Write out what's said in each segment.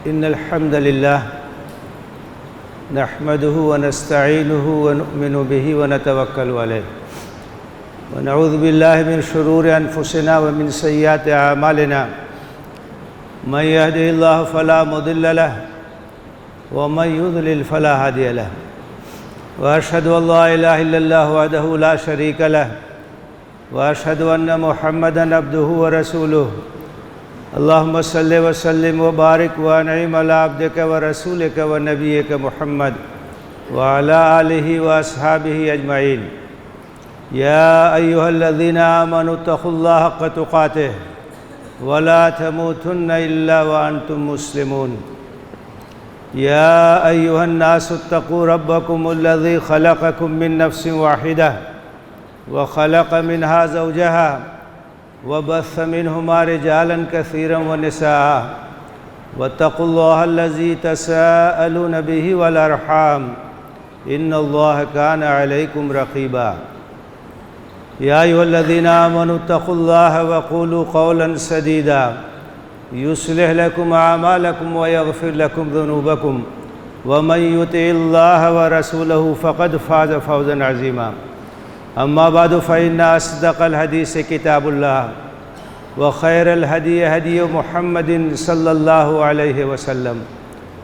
إن الحمد لله نحمده ونستعينه ونؤمن به ونتوكل عليه ونعوذ بالله من شرور أنفسنا ومن سيئات أعمالنا من يهده الله فلا مضل له ومن يضلل فلا هادي له وأشهد أن لا إله إلا الله وحده لا شريك له وأشهد أن محمدًا عبده ورسوله اللهم صل وسلم وبارك وأنعم على عبدك ورسولك ونبيك محمد وعلى آله وأصحابه أجمعين يا أيها الذين آمنوا اتقوا الله حق تقاته ولا تموتن إلا وأنتم مسلمون يا أيها الناس اتقوا ربكم الذي خلقكم من نفس واحدة وخلق منها زوجها وبث منهما رجالا كثيرا ونساء واتقوا الله الذي تساءلون به والأرحام إن الله كان عليكم رقيبا يا أيها الذين آمنوا اتقوا الله وقولوا قولا سديدا يصلح لكم أعمالكم ويغفر لكم ذنوبكم ومن يطع الله ورسوله فقد فاز فوزا عظيما أما بعد فإن أصدق الحديث كتاب الله وخير الهدي هدي محمد صلى الله عليه وسلم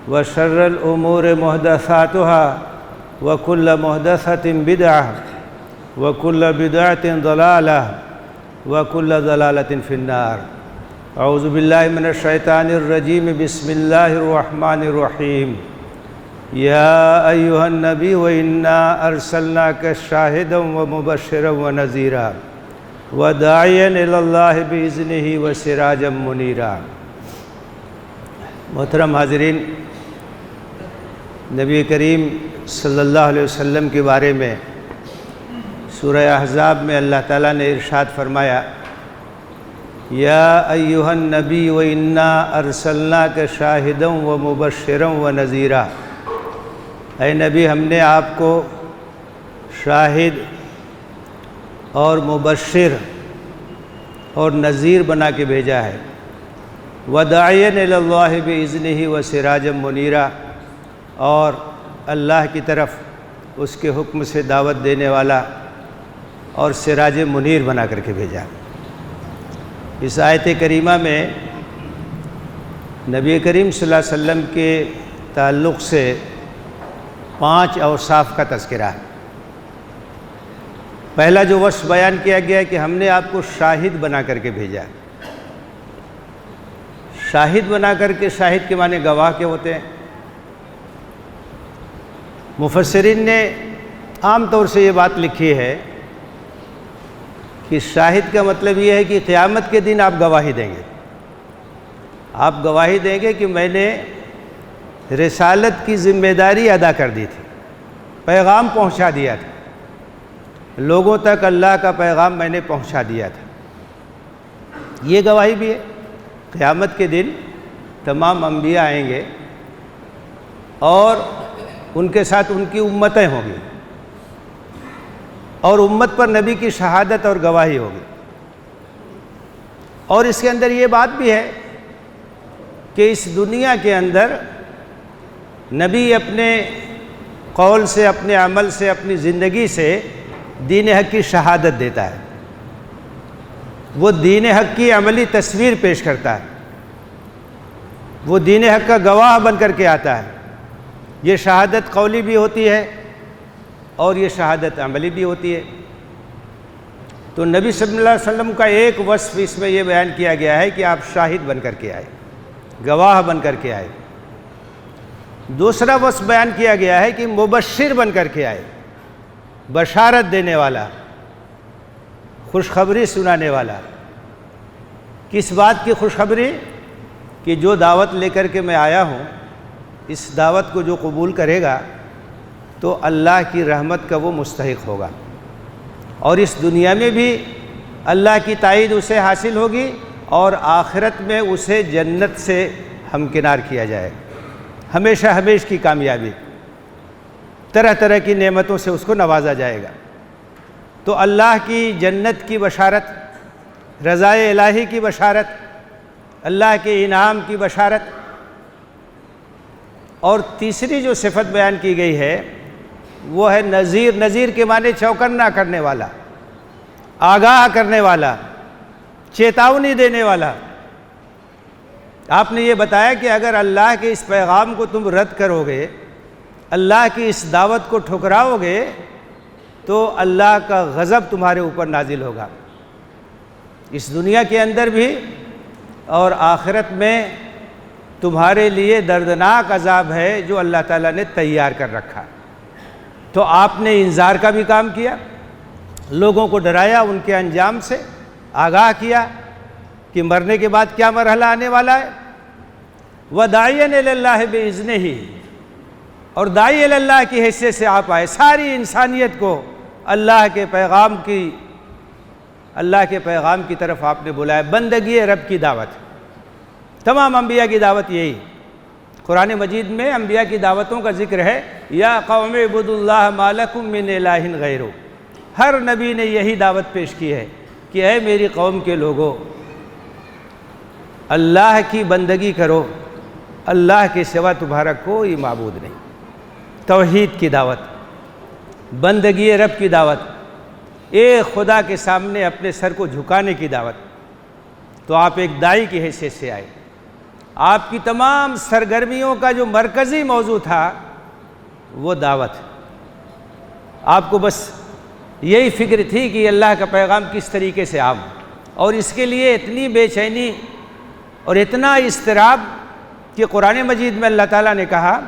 وشر الأمور محدثاتها وكل محدثة بدعة وكل بدعة ضلالة وكل ضلالة في النار أعوذ بالله من الشيطان الرجيم بسم الله الرحمن الرحيم يا أيها النبي وإنا أرسلناك شاهدا ومبشرا ونذيرا وداعيا إلى الله بإذنه وسراجا منيرا محترم حاضرین، نبی کریم صلی اللہ علیہ وسلم کے بارے میں سورہ احزاب میں اللہ تعالیٰ نے ارشاد فرمایا یا ایھا النبی وإنا أرسلناک شاہدا ومبشرا ونذیرا، اے نبی ہم نے آپ کو شاہد اور مبشر اور نذیر بنا کے بھیجا ہے وَدَاعِيًا إِلَى اللَّهِ بِإِذْنِهِ وَسِرَاجًا مُنِيرًا، اور اللہ کی طرف اس کے حکم سے دعوت دینے والا اور سراج منیر بنا کر کے بھیجا۔ اس آیت کریمہ میں نبی کریم صلی اللہ علیہ وسلم کے تعلق سے 5 اوصاف کا تذکرہ ہے۔ پہلا جو وصف بیان کیا گیا ہے کہ ہم نے آپ کو شاہد بنا کر کے بھیجا ہے۔ شاہد بنا کر کے، شاہد کے معنی گواہ کے ہوتے ہیں۔ مفسرین نے عام طور سے یہ بات لکھی ہے کہ شاہد کا مطلب یہ ہے کہ قیامت کے دن آپ گواہی دیں گے۔ آپ گواہی دیں گے کہ میں نے رسالت کی ذمہ داری ادا کر دی تھی، پیغام پہنچا دیا تھا، لوگوں تک اللہ کا پیغام میں نے پہنچا دیا تھا۔ یہ گواہی بھی ہے۔ قیامت کے دن تمام انبیاء آئیں گے اور ان کے ساتھ ان کی امتیں ہوں گی، اور امت پر نبی کی شہادت اور گواہی ہوگی۔ اور اس کے اندر یہ بات بھی ہے کہ اس دنیا کے اندر نبی اپنے قول سے، اپنے عمل سے، اپنی زندگی سے دین حق کی شہادت دیتا ہے۔ وہ دین حق کی عملی تصویر پیش کرتا ہے، وہ دین حق کا گواہ بن کر کے آتا ہے۔ یہ شہادت قولی بھی ہوتی ہے اور یہ شہادت عملی بھی ہوتی ہے۔ تو نبی صلی اللہ علیہ وسلم کا ایک وصف اس میں یہ بیان کیا گیا ہے کہ آپ شاہد بن کر کے آئے، گواہ بن کر کے آئے۔ دوسرا وصف بیان کیا گیا ہے کہ مبشر بن کر کے آئے، بشارت دینے والا، خوشخبری سنانے والا۔ کس بات کی خوشخبری؟ کہ جو دعوت لے کر کے میں آیا ہوں، اس دعوت کو جو قبول کرے گا تو اللہ کی رحمت کا وہ مستحق ہوگا، اور اس دنیا میں بھی اللہ کی تائید اسے حاصل ہوگی اور آخرت میں اسے جنت سے ہمکنار کیا جائے، ہمیشہ ہمیشہ کی کامیابی، طرح طرح کی نعمتوں سے اس کو نوازا جائے گا۔ تو اللہ کی جنت کی بشارت، رضائے الہی کی بشارت، اللہ کے انعام کی بشارت، اور تیسری جو صفت بیان کی گئی ہے وہ ہے نذیر۔ نذیر کے معنی چوکنا کرنے والا، آگاہ کرنے والا، چیتاونی دینے والا۔ آپ نے یہ بتایا کہ اگر اللہ کے اس پیغام کو تم رد کرو گے، اللہ کی اس دعوت کو ٹھکراؤ گے، تو اللہ کا غضب تمہارے اوپر نازل ہوگا، اس دنیا کے اندر بھی اور آخرت میں تمہارے لیے دردناک عذاب ہے جو اللہ تعالیٰ نے تیار کر رکھا۔ تو آپ نے انذار کا بھی کام کیا، لوگوں کو ڈرایا، ان کے انجام سے آگاہ کیا کہ مرنے کے بعد کیا مرحلہ آنے والا ہے۔ وَدَاعِيًا إِلَى اللَّهِ بِإِذْنِهِ، اور داعی اللہ کی حیثیت سے آپ آئے، ساری انسانیت کو اللہ کے پیغام کی طرف آپ نے بلایا، بندگی رب کی دعوت۔ تمام انبیاء کی دعوت یہی۔ قرآن مجید میں انبیاء کی دعوتوں کا ذکر ہے، یا قوم اعبدوا اللہ ما لکم من الہ غیرہ۔ ہر نبی نے یہی دعوت پیش کی ہے کہ اے میری قوم کے لوگوں، اللہ کی بندگی کرو، اللہ کے سوا تمہارا کوئی معبود نہیں۔ توحید کی دعوت، بندگی رب کی دعوت، ایک خدا کے سامنے اپنے سر کو جھکانے کی دعوت۔ تو آپ ایک داعی کی حیثیت سے آئے، آپ کی تمام سرگرمیوں کا جو مرکزی موضوع تھا وہ دعوت۔ آپ کو بس یہی فکر تھی کہ اللہ کا پیغام کس طریقے سے عام، اور اس کے لیے اتنی بے چینی اور اتنا اضطراب کہ قرآن مجید میں اللہ تعالیٰ نے کہا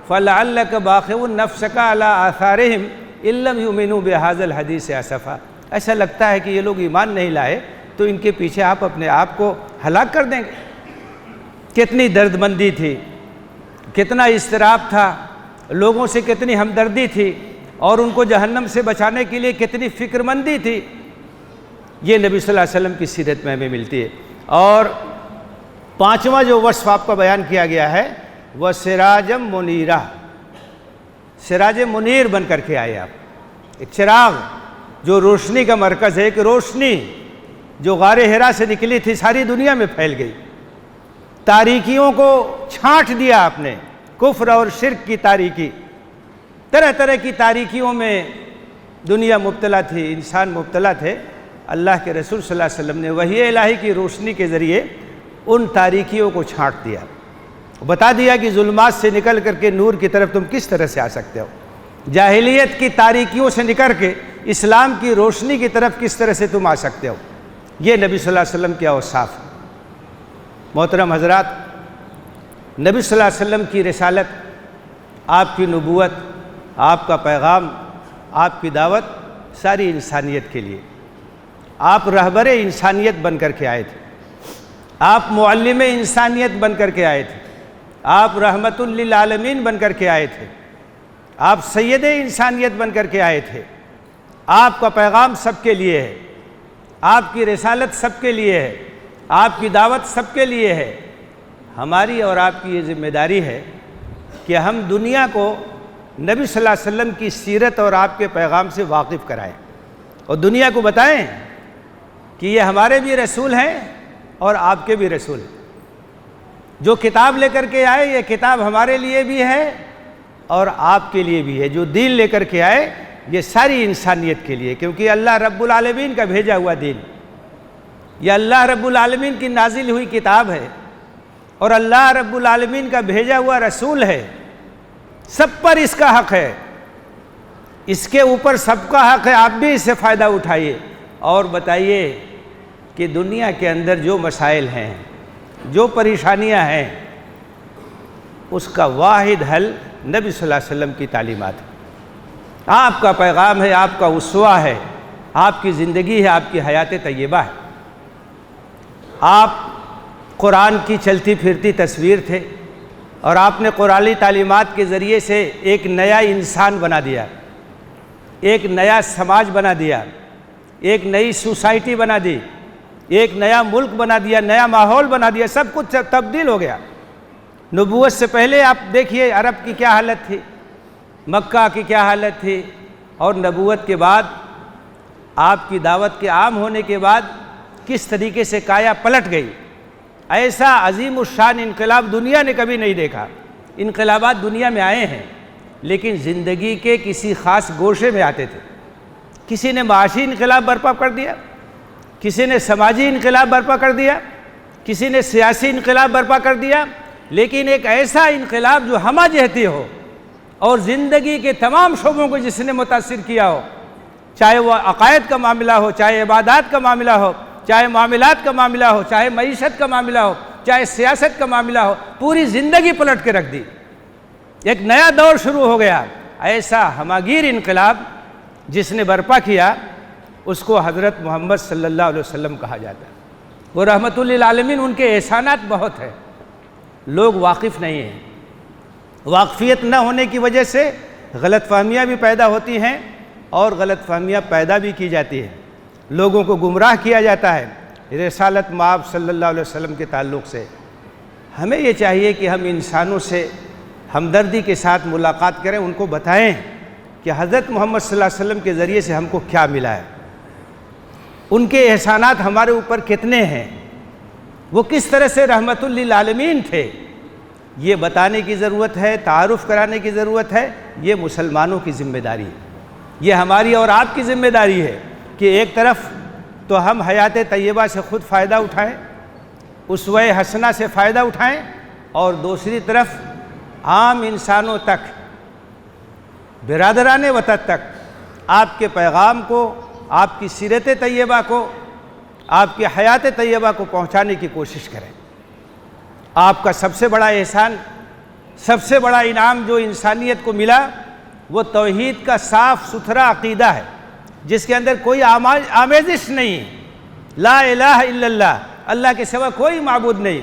فَلَعَلَّكَ بَاخِعٌ نَفْسَكَ عَلَىٰ آثَارِهِمْ إِن لَّمْ يُؤْمِنُوا بِهَٰذَا الْحَدِيثِ أَسَفًا۔ ایسا لگتا ہے کہ یہ لوگ ایمان نہیں لائے تو ان کے پیچھے آپ اپنے آپ کو ہلاک کر دیں گے۔ کتنی درد مندی تھی، کتنا اضطراب تھا، لوگوں سے کتنی ہمدردی تھی، اور ان کو جہنم سے بچانے کے لیے کتنی فکر مندی تھی۔ یہ نبی صلی اللہ علیہ وسلم کی سیرت میں ہمیں ملتی ہے۔ اور پانچواں جو وصف آپ کا بیان کیا گیا ہے وہ سراجم منیرہ، سراج منیر بن کر کے آئے آپ، ایک چراغ جو روشنی کا مرکز ہے، ایک روشنی جو غار حرا سے نکلی تھی ساری دنیا میں پھیل گئی، تاریکیوں کو چھانٹ دیا آپ نے، کفر اور شرک کی تاریکی، طرح طرح کی تاریکیوں میں دنیا مبتلا تھی، انسان مبتلا تھے۔ اللہ کے رسول صلی اللہ علیہ وسلم نے وحی الہی کی روشنی کے ذریعے ان تاریکیوں کو چھانٹ دیا، بتا دیا کہ ظلمات سے نکل کر کے نور کی طرف تم کس طرح سے آ سکتے ہو، جاہلیت کی تاریکیوں سے نکل کے اسلام کی روشنی کی طرف کس طرح سے تم آ سکتے ہو۔ یہ نبی صلی اللہ علیہ وسلم کے اوصاف۔ محترم حضرات، نبی صلی اللہ علیہ وسلم کی رسالت، آپ کی نبوت، آپ کا پیغام، آپ کی دعوت ساری انسانیت کے لیے۔ آپ رہبر انسانیت بن کر کے آئے تھے، آپ معلم انسانیت بن کر کے آئے تھے، آپ رحمت للعالمین بن کر کے آئے تھے، آپ سید انسانیت بن کر کے آئے تھے۔ آپ کا پیغام سب کے لیے ہے، آپ کی رسالت سب کے لیے ہے، آپ کی دعوت سب کے لیے ہے۔ ہماری اور آپ کی یہ ذمہ داری ہے کہ ہم دنیا کو نبی صلی اللہ علیہ وسلم کی سیرت اور آپ کے پیغام سے واقف کرائیں، اور دنیا کو بتائیں کہ یہ ہمارے بھی رسول ہیں اور آپ کے بھی رسول ہیں۔ جو کتاب لے کر کے آئے، یہ کتاب ہمارے لیے بھی ہے اور آپ کے لیے بھی ہے۔ جو دین لے کر کے آئے، یہ ساری انسانیت کے لیے، کیونکہ اللہ رب العالمین کا بھیجا ہوا دین، یہ اللہ رب العالمین کی نازل ہوئی کتاب ہے، اور اللہ رب العالمین کا بھیجا ہوا رسول ہے۔ سب پر اس کا حق ہے، اس کے اوپر سب کا حق ہے۔ آپ بھی اس سے فائدہ اٹھائیے اور بتائیے کہ دنیا کے اندر جو مسائل ہیں، جو پریشانیاں ہیں، اس کا واحد حل نبی صلی اللہ علیہ وسلم کی تعلیمات ہے، آپ کا پیغام ہے، آپ کا اسوہ ہے، آپ کی زندگی ہے، آپ کی حیات طیبہ ہے۔ آپ قرآن کی چلتی پھرتی تصویر تھے، اور آپ نے قرآنی تعلیمات کے ذریعے سے ایک نیا انسان بنا دیا، ایک نیا سماج بنا دیا، ایک نئی سوسائٹی بنا دی، ایک نیا ملک بنا دیا، نیا ماحول بنا دیا، سب کچھ تبدیل ہو گیا۔ نبوت سے پہلے آپ دیکھیے عرب کی کیا حالت تھی، مکہ کی کیا حالت تھی، اور نبوت کے بعد آپ کی دعوت کے عام ہونے کے بعد کس طریقے سے کایا پلٹ گئی۔ ایسا عظیم الشان انقلاب دنیا نے کبھی نہیں دیکھا، انقلابات دنیا میں آئے ہیں، لیکن زندگی کے کسی خاص گوشے میں آتے تھے۔ کسی نے معاشی انقلاب برپا کر دیا، کسی نے سماجی انقلاب برپا کر دیا، کسی نے سیاسی انقلاب برپا کر دیا، لیکن ایک ایسا انقلاب جو ہمہ جہتی ہو اور زندگی کے تمام شعبوں کو جس نے متاثر کیا ہو، چاہے وہ عقائد کا معاملہ ہو، چاہے عبادات کا معاملہ ہو، چاہے معاملات کا معاملہ ہو، چاہے معیشت کا معاملہ ہو، چاہے سیاست کا معاملہ ہو، پوری زندگی پلٹ کے رکھ دی۔ ایک نیا دور شروع ہو گیا۔ ایسا ہمہ گیر انقلاب جس نے برپا کیا اس کو حضرت محمد صلی اللہ علیہ وسلم کہا جاتا ہے۔ وہ رحمت للعالمین، ان کے احسانات بہت ہیں، لوگ واقف نہیں ہیں۔ واقفیت نہ ہونے کی وجہ سے غلط فہمیاں بھی پیدا ہوتی ہیں اور غلط فہمیاں پیدا بھی کی جاتی ہیں، لوگوں کو گمراہ کیا جاتا ہے رسالت مآب صلی اللہ علیہ وسلم کے تعلق سے۔ ہمیں یہ چاہیے کہ ہم انسانوں سے ہمدردی کے ساتھ ملاقات کریں، ان کو بتائیں کہ حضرت محمد صلی اللہ علیہ وسلم کے ذریعے سے ہم کو کیا ملا ہے، ان کے احسانات ہمارے اوپر کتنے ہیں، وہ کس طرح سے رحمت للعالمین تھے، یہ بتانے کی ضرورت ہے، تعارف کرانے کی ضرورت ہے۔ یہ مسلمانوں کی ذمہ داری ہے، یہ ہماری اور آپ کی ذمہ داری ہے کہ ایک طرف تو ہم حیات طیبہ سے خود فائدہ اٹھائیں، اسوہ حسنہ سے فائدہ اٹھائیں، اور دوسری طرف عام انسانوں تک، برادران وطن تک آپ کے پیغام کو، آپ کی سیرت طیبہ کو، آپ کی حیات طیبہ کو پہنچانے کی کوشش کریں۔ آپ کا سب سے بڑا احسان، سب سے بڑا انعام جو انسانیت کو ملا وہ توحید کا صاف ستھرا عقیدہ ہے، جس کے اندر کوئی آمیزش نہیں، لا الہ الا اللہ، اللہ کے سوا کوئی معبود نہیں،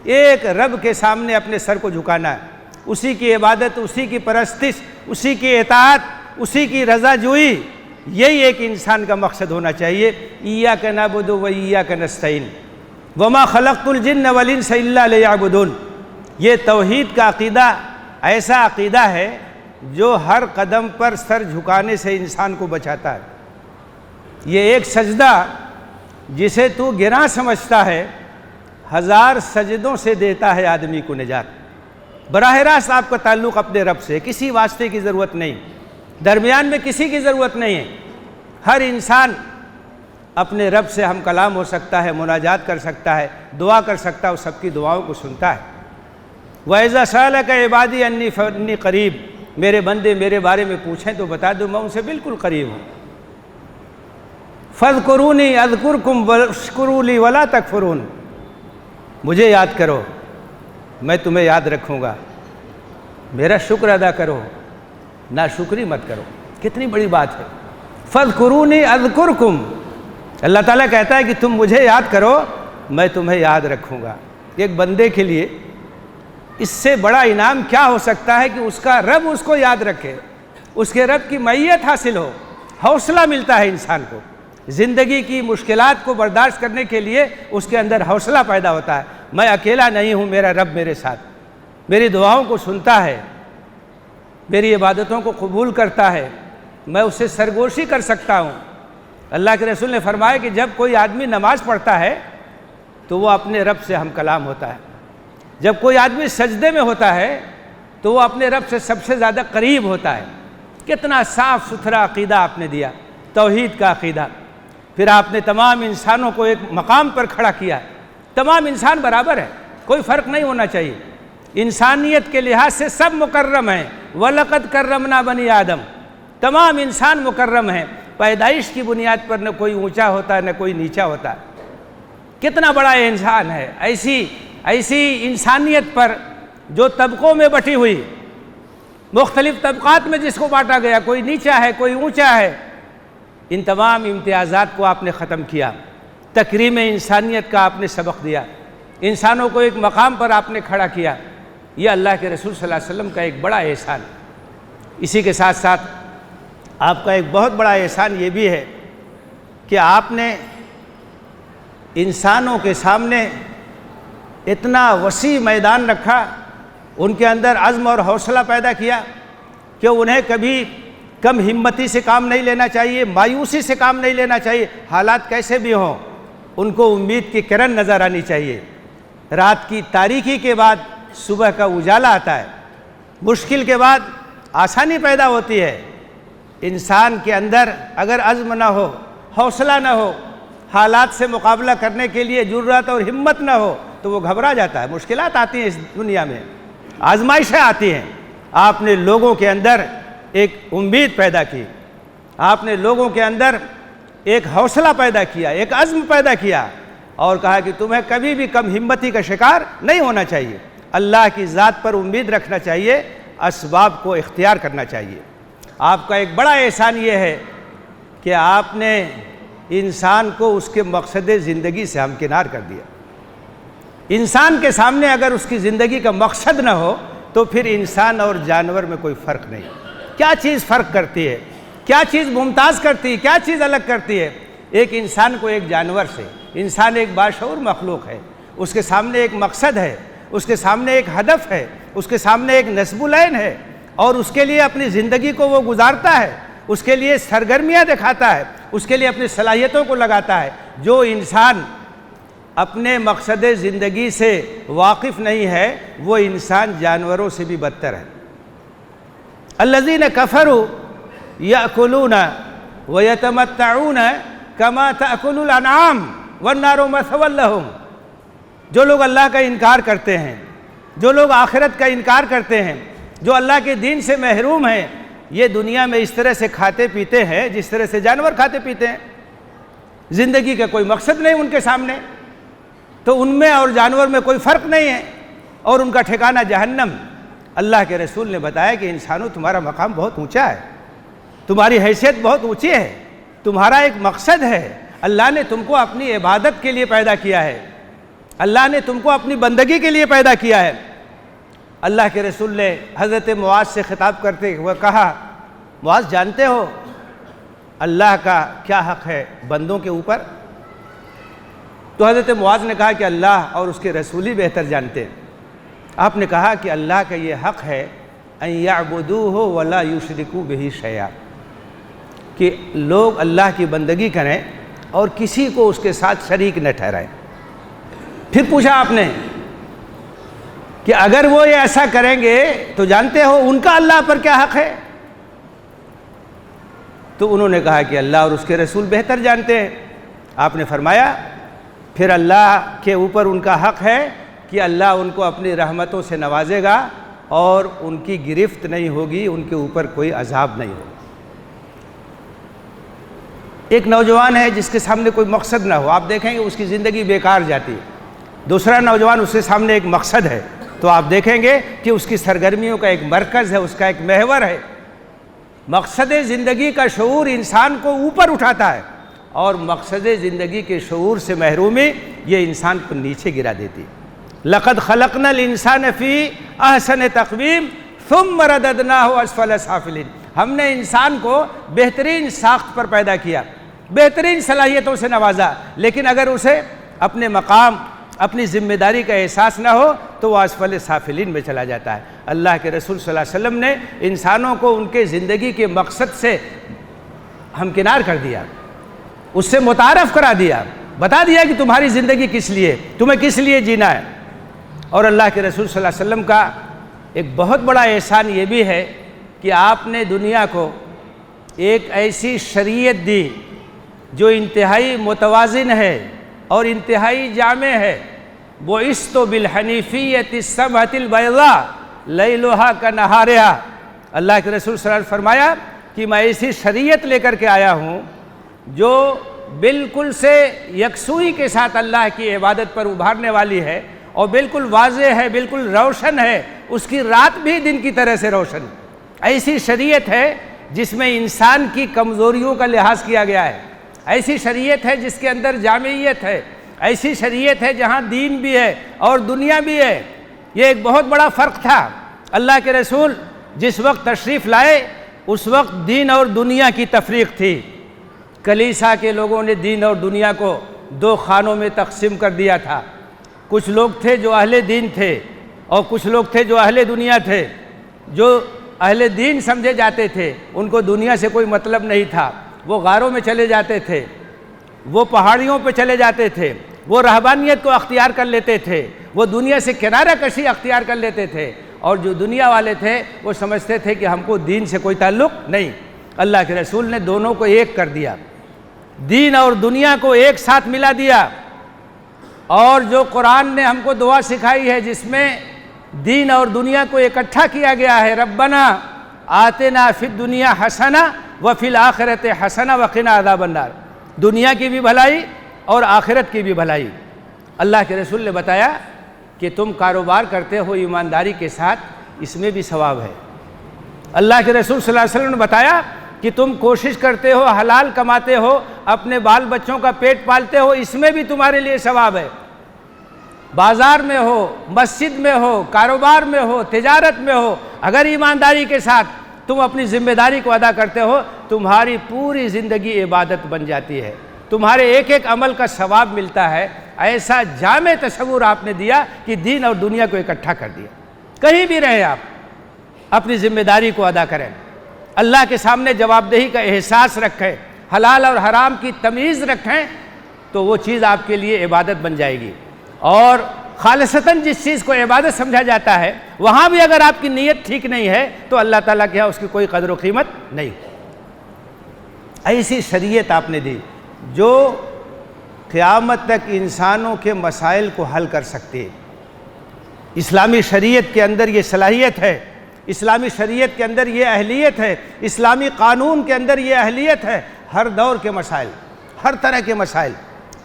ایک رب کے سامنے اپنے سر کو جھکانا ہے، اسی کی عبادت، اسی کی پرستش، اسی کی اطاعت، اسی کی رضا جوئی، یہی ایک انسان کا مقصد ہونا چاہیے۔ ایاک نعبد و ایاک نستعین وما خلقت الجن والانس الا لیعبدون۔ یہ توحید کا عقیدہ ایسا عقیدہ ہے جو ہر قدم پر سر جھکانے سے انسان کو بچاتا ہے۔ یہ ایک سجدہ جسے تو گناہ سمجھتا ہے، 1000 سجدوں سے دیتا ہے آدمی کو نجات۔ براہ راست آپ کا تعلق اپنے رب سے، کسی واسطے کی ضرورت نہیں، درمیان میں کسی کی ضرورت نہیں ہے۔ ہر انسان اپنے رب سے ہم کلام ہو سکتا ہے، مناجات کر سکتا ہے، دعا کر سکتا ہے، وہ سب کی دعاؤں کو سنتا ہے۔ وَإِذَا سَأَلَكَ عِبَادِي أَنِّي فَإِنِّي قَرِيبٌ، میرے بندے میرے بارے میں پوچھیں تو بتا دوں میں ان سے بالکل قریب ہوں۔ فَاذْكُرُونِي أَذْكُرْكُمْ وَاشْكُرُوا لِي وَلَا تَكْفُرُونَ، مجھے یاد کرو میں تمہیں یاد رکھوں گا، میرا شکر ادا کرو، ناشکری مت کرو۔ کتنی بڑی بات ہے، فَاذْكُرُونِي أَذْكُرْكُمْ، اللہ تعالیٰ کہتا ہے کہ تم مجھے یاد کرو میں تمہیں یاد رکھوں گا۔ ایک بندے کے لیے اس سے بڑا انعام کیا ہو سکتا ہے کہ اس کا رب اس کو یاد رکھے، اس کے رب کی معیت حاصل ہو، حوصلہ ملتا ہے انسان کو، زندگی کی مشکلات کو برداشت کرنے کے لیے اس کے اندر حوصلہ پیدا ہوتا ہے، میں اکیلا نہیں ہوں، میرا رب میرے ساتھ، میری دعاؤں کو سنتا ہے، میری عبادتوں کو قبول کرتا ہے، میں اس سے سرگوشی کر سکتا ہوں۔ اللہ کے رسول نے فرمایا کہ جب کوئی آدمی نماز پڑھتا ہے تو وہ اپنے رب سے ہم کلام ہوتا ہے، جب کوئی آدمی سجدے میں ہوتا ہے تو وہ اپنے رب سے سب سے زیادہ قریب ہوتا ہے۔ کتنا صاف ستھرا عقیدہ آپ نے دیا، توحید کا عقیدہ۔ پھر آپ نے تمام انسانوں کو ایک مقام پر کھڑا کیا، تمام انسان برابر ہے، کوئی فرق نہیں ہونا چاہیے، انسانیت کے لحاظ سے سب مکرم ہیں۔ وَلَقَدْ كَرَّمْنَا بَنِي آدم، تمام انسان مکرم ہیں، پیدائش کی بنیاد پر نہ کوئی اونچا ہوتا ہے نہ کوئی نیچا ہوتا ہے۔ کتنا بڑا انسان ہے، ایسی انسانیت پر جو طبقوں میں بٹی ہوئی، مختلف طبقات میں جس کو بانٹا گیا، کوئی نیچا ہے کوئی اونچا ہے، ان تمام امتیازات کو آپ نے ختم کیا، تکریم انسانیت کا آپ نے سبق دیا، انسانوں کو ایک مقام پر آپ نے کھڑا کیا۔ یہ اللہ کے رسول صلی اللہ علیہ وسلم کا ایک بڑا احسان۔ اسی کے ساتھ ساتھ آپ کا ایک بہت بڑا احسان یہ بھی ہے کہ آپ نے انسانوں کے سامنے اتنا وسیع میدان رکھا، ان کے اندر عزم اور حوصلہ پیدا کیا کہ انہیں کبھی کم ہمتی سے کام نہیں لینا چاہیے، مایوسی سے کام نہیں لینا چاہیے، حالات کیسے بھی ہوں ان کو امید کی کرن نظر آنی چاہیے۔ رات کی تاریکی کے بعد صبح کا اجالا آتا ہے، مشکل کے بعد آسانی پیدا ہوتی ہے۔ انسان کے اندر اگر عزم نہ ہو، حوصلہ نہ ہو، حالات سے مقابلہ کرنے کے لیے جرأت اور ہمت نہ ہو تو وہ گھبرا جاتا ہے۔ مشکلات آتی ہیں اس دنیا میں، آزمائشیں آتی ہیں۔ آپ نے لوگوں کے اندر ایک امید پیدا کی، آپ نے لوگوں کے اندر ایک حوصلہ پیدا کیا، ایک عزم پیدا کیا، اور کہا کہ تمہیں کبھی بھی کم ہمتی کا شکار نہیں ہونا چاہیے، اللہ کی ذات پر امید رکھنا چاہیے، اسباب کو اختیار کرنا چاہیے۔ آپ کا ایک بڑا احسان یہ ہے کہ آپ نے انسان کو اس کے مقصد زندگی سے ہمکنار کر دیا۔ انسان کے سامنے اگر اس کی زندگی کا مقصد نہ ہو تو پھر انسان اور جانور میں کوئی فرق نہیں۔ کیا چیز فرق کرتی ہے؟ کیا چیز ممتاز کرتی ہے؟ کیا چیز الگ کرتی ہے ایک انسان کو ایک جانور سے؟ انسان ایک باشعور مخلوق ہے، اس کے سامنے ایک مقصد ہے، اس کے سامنے ایک ہدف ہے، اس کے سامنے ایک نصب العین ہے، اور اس کے لیے اپنی زندگی کو وہ گزارتا ہے، اس کے لیے سرگرمیاں دکھاتا ہے، اس کے لیے اپنی صلاحیتوں کو لگاتا ہے۔ جو انسان اپنے مقصد زندگی سے واقف نہیں ہے وہ انسان جانوروں سے بھی بدتر ہے۔ الذین کفروا یأکلون ویتمتعون کما تأکل الانعام والنار مثوی لہم۔ جو لوگ اللہ کا انکار کرتے ہیں، جو لوگ آخرت کا انکار کرتے ہیں، جو اللہ کے دین سے محروم ہیں، یہ دنیا میں اس طرح سے کھاتے پیتے ہیں جس طرح سے جانور کھاتے پیتے ہیں۔ زندگی کا کوئی مقصد نہیں ان کے سامنے، تو ان میں اور جانور میں کوئی فرق نہیں ہے، اور ان کا ٹھکانہ جہنم۔ اللہ کے رسول نے بتایا کہ انسانوں تمہارا مقام بہت اونچا ہے، تمہاری حیثیت بہت اونچی ہے، تمہارا ایک مقصد ہے۔ اللہ نے تم کو اپنی عبادت کے لیے پیدا کیا ہے، اللہ نے تم کو اپنی بندگی کے لیے پیدا کیا ہے۔ اللہ کے رسول نے حضرت معاذ سے خطاب کرتے ہوئے کہا، معاذ جانتے ہو اللہ کا کیا حق ہے بندوں کے اوپر؟ تو حضرت معاذ نے کہا کہ اللہ اور اس کے رسول ہی بہتر جانتے ہیں۔ آپ نے کہا کہ اللہ کا یہ حق ہے ان یعبدوہ ولا یشرکوا بہ شیئا، کہ لوگ اللہ کی بندگی کریں اور کسی کو اس کے ساتھ شریک نہ ٹھہرائیں۔ پھر پوچھا آپ نے کہ اگر وہ یہ ایسا کریں گے تو جانتے ہو ان کا اللہ پر کیا حق ہے؟ تو انہوں نے کہا کہ اللہ اور اس کے رسول بہتر جانتے ہیں۔ آپ نے فرمایا پھر اللہ کے اوپر ان کا حق ہے کہ اللہ ان کو اپنی رحمتوں سے نوازے گا اور ان کی گرفت نہیں ہوگی، ان کے اوپر کوئی عذاب نہیں ہوگا۔ ایک نوجوان ہے جس کے سامنے کوئی مقصد نہ ہو، آپ دیکھیں گے اس کی زندگی بیکار جاتی ہے۔ دوسرا نوجوان اس کے سامنے ایک مقصد ہے تو آپ دیکھیں گے کہ اس کی سرگرمیوں کا ایک مرکز ہے، اس کا ایک محور ہے۔ مقصد زندگی کا شعور انسان کو اوپر اٹھاتا ہے، اور مقصد زندگی کے شعور سے محرومی یہ انسان کو نیچے گرا دیتی ہے۔ لقد خلقنا الانسان فی احسن تقویم ثم رددناہ اسفل سافلین۔ ہم نے انسان کو بہترین ساخت پر پیدا کیا، بہترین صلاحیتوں سے نوازا، لیکن اگر اسے اپنے مقام، اپنی ذمہ داری کا احساس نہ ہو تو وہ اسفل سافلین میں چلا جاتا ہے۔ اللہ کے رسول صلی اللہ علیہ وسلم نے انسانوں کو ان کے زندگی کے مقصد سے ہمکنار کر دیا، اس سے متعارف کرا دیا، بتا دیا کہ تمہاری زندگی کس لیے، تمہیں کس لیے جینا ہے۔ اور اللہ کے رسول صلی اللہ علیہ وسلم کا ایک بہت بڑا احسان یہ بھی ہے کہ آپ نے دنیا کو ایک ایسی شریعت دی جو انتہائی متوازن ہے اور انتہائی جامع ہے۔ بُعِثْتُ بِالْحَنِیفِیَّةِ السَّمْحَةِ الْبَیْضَاءِ لیلُہَا کَنَہارِہَا۔ اللہ کے رسول صلی اللہ علیہ وسلم فرمایا کہ میں ایسی شریعت لے کر کے آیا ہوں جو بالکل سے یکسوئی کے ساتھ اللہ کی عبادت پر ابھارنے والی ہے، اور بالکل واضح ہے، بالکل روشن ہے، اس کی رات بھی دن کی طرح سے روشن۔ ایسی شریعت ہے جس میں انسان کی کمزوریوں کا لحاظ کیا گیا ہے، ایسی شریعت ہے جس کے اندر جامعیت ہے، ایسی شریعت ہے جہاں دین بھی ہے اور دنیا بھی ہے۔ یہ ایک بہت بڑا فرق تھا۔ اللہ کے رسول جس وقت تشریف لائے اس وقت دین اور دنیا کی تفریق تھی۔ کلیسا کے لوگوں نے دین اور دنیا کو دو خانوں میں تقسیم کر دیا تھا۔ کچھ لوگ تھے جو اہل دین تھے اور کچھ لوگ تھے جو اہل دنیا تھے۔ جو اہل دین سمجھے جاتے تھے ان کو دنیا سے کوئی مطلب نہیں تھا، وہ غاروں میں چلے جاتے تھے، وہ پہاڑیوں پہ چلے جاتے تھے، وہ رہبانیت کو اختیار کر لیتے تھے، وہ دنیا سے کنارہ کشی اختیار کر لیتے تھے، اور جو دنیا والے تھے وہ سمجھتے تھے کہ ہم کو دین سے کوئی تعلق نہیں۔ اللہ کے رسول نے دونوں کو ایک کر دیا، دین اور دنیا کو ایک ساتھ ملا دیا۔ اور جو قرآن نے ہم کو دعا سکھائی ہے جس میں دین اور دنیا کو اکٹھا کیا گیا ہے، ربنا آتنا فی الدنیا حسنہ وفی الآخرۃ حسنہ وقنا عذاب النار، دنیا کی بھی بھلائی اور آخرت کی بھی بھلائی۔ اللہ کے رسول نے بتایا کہ تم کاروبار کرتے ہو ایمانداری کے ساتھ، اس میں بھی ثواب ہے۔ اللہ کے رسول صلی اللہ علیہ وسلم نے بتایا کہ تم کوشش کرتے ہو، حلال کماتے ہو، اپنے بال بچوں کا پیٹ پالتے ہو، اس میں بھی تمہارے لیے ثواب ہے۔ بازار میں ہو، مسجد میں ہو، کاروبار میں ہو، تجارت میں ہو، اگر ایمانداری کے ساتھ تم اپنی ذمہ داری کو ادا کرتے ہو، تمہاری پوری زندگی عبادت بن جاتی ہے، تمہارے ایک ایک عمل کا ثواب ملتا ہے۔ ایسا جامع تصور آپ نے دیا کہ دین اور دنیا کو اکٹھا کر دیا۔ کہیں بھی رہیں آپ اپنی ذمہ داری کو ادا کریں، اللہ کے سامنے جواب دہی کا احساس رکھیں، حلال اور حرام کی تمیز رکھیں، تو وہ چیز آپ کے لیے عبادت بن جائے گی۔ اور خالصتاً جس چیز کو عبادت سمجھا جاتا ہے وہاں بھی اگر آپ کی نیت ٹھیک نہیں ہے تو اللہ تعالیٰ کے ہاں اس کی کوئی قدر و قیمت نہیں۔ ایسی شریعت آپ نے دی جو قیامت تک انسانوں کے مسائل کو حل کر سکتی ہے۔ اسلامی شریعت کے اندر یہ صلاحیت ہے، اسلامی شریعت کے اندر یہ اہلیت ہے، اسلامی قانون کے اندر یہ اہلیت ہے۔ ہر دور کے مسائل، ہر طرح کے مسائل،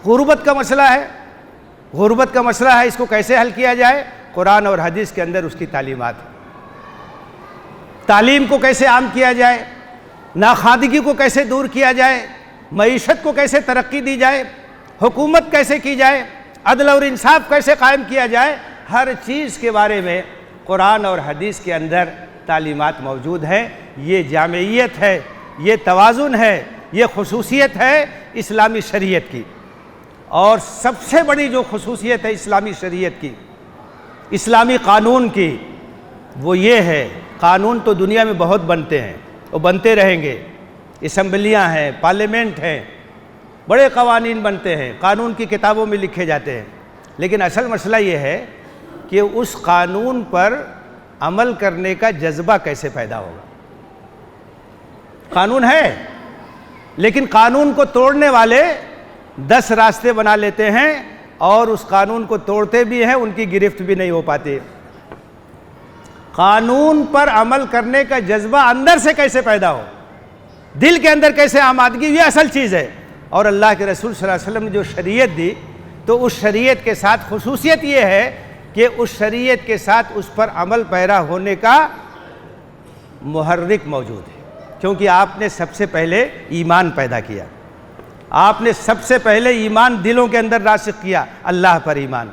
غربت کا مسئلہ ہے، غربت کا مسئلہ ہے، اس کو کیسے حل کیا جائے، قرآن اور حدیث کے اندر اس کی تعلیمات ہیں۔ تعلیم کو کیسے عام کیا جائے، ناخواندگی کو کیسے دور کیا جائے، معیشت کو کیسے ترقی دی جائے، حکومت کیسے کی جائے، عدل اور انصاف کیسے قائم کیا جائے، ہر چیز کے بارے میں قرآن اور حدیث کے اندر تعلیمات موجود ہیں۔ یہ جامعیت ہے، یہ توازن ہے، یہ خصوصیت ہے اسلامی شریعت کی۔ اور سب سے بڑی جو خصوصیت ہے اسلامی شریعت کی، اسلامی قانون کی، وہ یہ ہے، قانون تو دنیا میں بہت بنتے ہیں، وہ بنتے رہیں گے، اسمبلیاں ہیں، پارلیمنٹ ہیں، بڑے قوانین بنتے ہیں، قانون کی کتابوں میں لکھے جاتے ہیں، لیکن اصل مسئلہ یہ ہے کہ اس قانون پر عمل کرنے کا جذبہ کیسے پیدا ہوگا۔ قانون ہے لیکن قانون کو توڑنے والے 10 راستے بنا لیتے ہیں اور اس قانون کو توڑتے بھی ہیں، ان کی گرفت بھی نہیں ہو پاتی۔ قانون پر عمل کرنے کا جذبہ اندر سے کیسے پیدا ہو، دل کے اندر کیسے آمادگی، یہ اصل چیز ہے۔ اور اللہ کے رسول صلی اللہ علیہ وسلم نے جو شریعت دی تو اس شریعت کے ساتھ خصوصیت یہ ہے کہ اس شریعت کے ساتھ اس پر عمل پیرا ہونے کا محرک موجود ہے، کیونکہ آپ نے سب سے پہلے ایمان پیدا کیا، آپ نے سب سے پہلے ایمان دلوں کے اندر راسخ کیا، اللہ پر ایمان،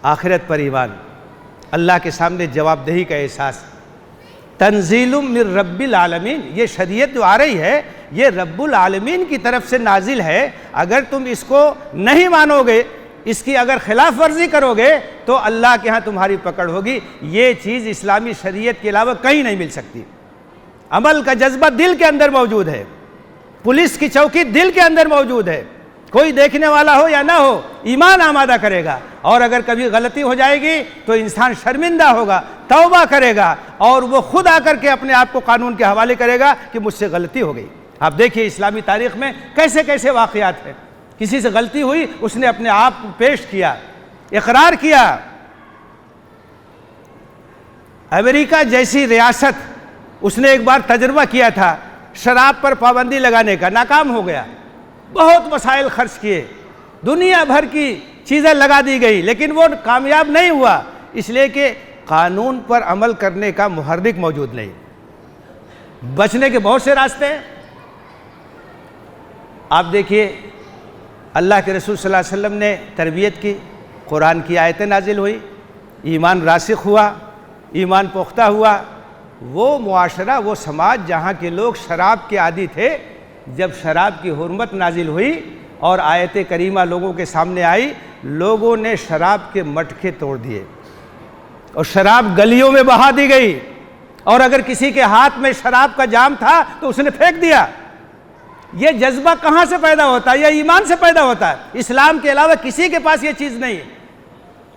آخرت پر ایمان، اللہ کے سامنے جواب دہی کا احساس۔ تنزیل من رب العالمین، یہ شریعت جو آ رہی ہے یہ رب العالمین کی طرف سے نازل ہے، اگر تم اس کو نہیں مانو گے، اس کی اگر خلاف ورزی کرو گے تو اللہ کے ہاں تمہاری پکڑ ہوگی۔ یہ چیز اسلامی شریعت کے علاوہ کہیں نہیں مل سکتی۔ عمل کا جذبہ دل کے اندر موجود ہے، پولیس کی چوکی دل کے اندر موجود ہے، کوئی دیکھنے والا ہو یا نہ ہو ایمان آمادہ کرے گا، اور اگر کبھی غلطی ہو جائے گی تو انسان شرمندہ ہوگا، توبہ کرے گا، اور وہ خود آ کر کے اپنے آپ کو قانون کے حوالے کرے گا کہ مجھ سے غلطی ہو گئی۔ آپ دیکھیے اسلامی تاریخ میں کیسے کیسے واقعات ہیں، کسی سے غلطی ہوئی اس نے اپنے آپ کو پیش کیا، اقرار کیا۔ امریکہ جیسی ریاست، اس نے ایک بار تجربہ کیا تھا شراب پر پابندی لگانے کا، ناکام ہو گیا، بہت وسائل خرچ کیے، دنیا بھر کی چیزیں لگا دی گئی، لیکن وہ کامیاب نہیں ہوا، اس لیے کہ قانون پر عمل کرنے کا محرک موجود نہیں۔ بچنے کے بہت سے راستے ہیں۔ آپ دیکھیے اللہ کے رسول صلی اللہ علیہ وسلم نے تربیت کی، قرآن کی آیتیں نازل ہوئی، ایمان راسخ ہوا، ایمان پختہ ہوا۔ وہ معاشرہ، وہ سماج جہاں کے لوگ شراب کے عادی تھے، جب شراب کی حرمت نازل ہوئی اور آیت کریمہ لوگوں کے سامنے آئی، لوگوں نے شراب کے مٹکے توڑ دیے اور شراب گلیوں میں بہا دی گئی، اور اگر کسی کے ہاتھ میں شراب کا جام تھا تو اس نے پھینک دیا۔ یہ جذبہ کہاں سے پیدا ہوتا ہے؟ یہ ایمان سے پیدا ہوتا ہے۔ اسلام کے علاوہ کسی کے پاس یہ چیز نہیں ہے،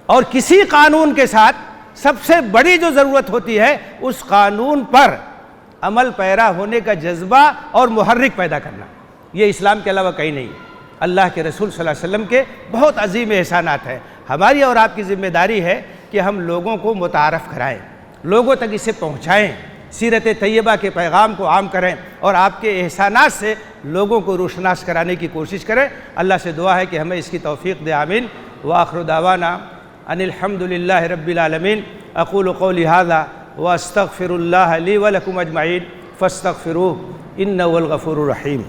اور کسی قانون کے ساتھ سب سے بڑی جو ضرورت ہوتی ہے اس قانون پر عمل پیرا ہونے کا جذبہ اور محرک پیدا کرنا، یہ اسلام کے علاوہ کہیں نہیں۔ اللہ کے رسول صلی اللہ علیہ وسلم کے بہت عظیم احسانات ہیں۔ ہماری اور آپ کی ذمہ داری ہے کہ ہم لوگوں کو متعارف کرائیں، لوگوں تک اسے پہنچائیں، سیرت طیبہ کے پیغام کو عام کریں اور آپ کے احسانات سے لوگوں کو روشناس کرانے کی کوشش کریں۔ اللہ سے دعا ہے کہ ہمیں اس کی توفیق دے، آمین۔ وآخر دعوانا ان الحمد للہ رب العالمین۔ اقول قولی ھذا واستغفر اللہ لی ولکم اجمعین فاستغفروہ انہ هو الغفور الرحیم۔